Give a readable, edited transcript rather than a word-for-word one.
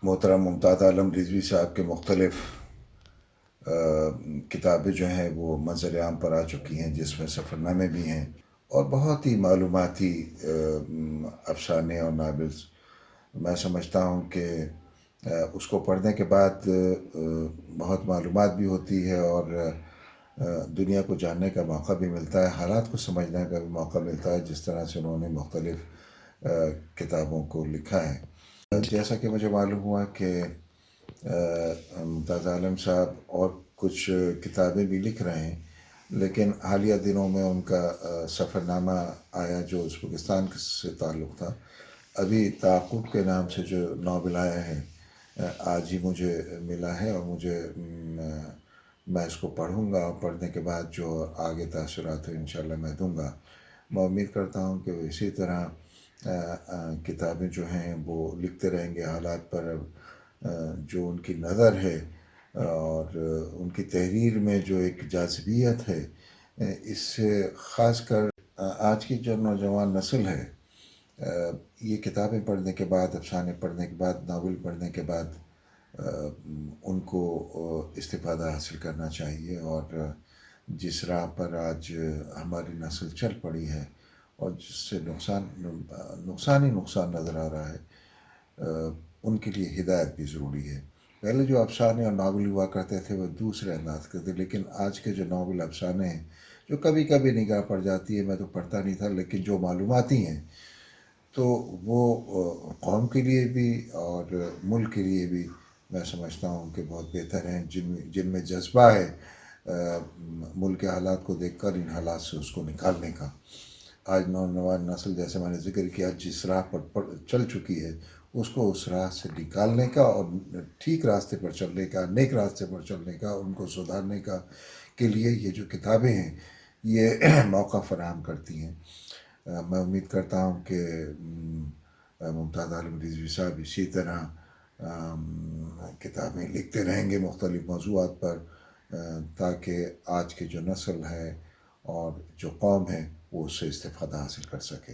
محترم ممتاز عالم رضوی صاحب کے مختلف کتابیں جو ہیں وہ منظر عام پر آ چکی ہیں، جس میں سفر نامے بھی ہیں اور بہت ہی معلوماتی افسانے اور ناولز. میں سمجھتا ہوں کہ اس کو پڑھنے کے بعد بہت معلومات بھی ہوتی ہے اور دنیا کو جاننے کا موقع بھی ملتا ہے، حالات کو سمجھنے کا بھی موقع ملتا ہے، جس طرح سے انہوں نے مختلف کتابوں کو لکھا ہے. جیسا کہ مجھے معلوم ہوا کہ ممتاز عالم صاحب اور کچھ کتابیں بھی لکھ رہے ہیں، لیکن حالیہ دنوں میں ان کا سفر نامہ آیا جو ازبکستان سے تعلق تھا. ابھی تعاقب کے نام سے جو ناول آیا ہے آج ہی مجھے ملا ہے، اور میں اس کو پڑھوں گا، اور پڑھنے کے بعد جو آگے تاثرات ہیں انشاءاللہ میں دوں گا. میں امید کرتا ہوں کہ اسی طرح کتابیں جو ہیں وہ لکھتے رہیں گے حالات پر. جو ان کی نظر ہے اور ان کی تحریر میں جو ایک جاذبیت ہے، اس سے خاص کر آج کی جو نوجوان نسل ہے، یہ کتابیں پڑھنے کے بعد، افسانے پڑھنے کے بعد، ناول پڑھنے کے بعد ان کو استفادہ حاصل کرنا چاہیے. اور جس راہ پر آج ہماری نسل چل پڑی ہے اور جس سے نقصان ہی نقصان نظر آ رہا ہے، ان کے لیے ہدایت بھی ضروری ہے. پہلے جو افسانے اور ناول ہوا کرتے تھے وہ دوسرے انداز کے تھے، لیکن آج کے جو ناول افسانے ہیں جو کبھی کبھی نگاہ پڑ جاتی ہے، میں تو پڑھتا نہیں تھا، لیکن جو معلوماتی ہیں تو وہ قوم کے لیے بھی اور ملک کے لیے بھی میں سمجھتا ہوں کہ بہت بہتر ہیں. جن میں جذبہ ہے ملک کے حالات کو دیکھ کر ان حالات سے اس کو نکالنے کا. آج نوجوان نسل، جیسے میں نے ذکر کیا، جس راہ پر چل چکی ہے اس کو اس راہ سے نکالنے کا اور ٹھیک راستے پر چلنے کا، نیک راستے پر چلنے کا، ان کو سدھارنے کا کے لیے یہ جو کتابیں ہیں یہ موقع فراہم کرتی ہیں. میں امید کرتا ہوں کہ ممتاز عالم رضوی صاحب اسی طرح کتابیں لکھتے رہیں گے مختلف موضوعات پر، تاکہ آج کی جو نسل ہے اور جو قوم ہے وہ اس سے استفادہ حاصل کر سکے.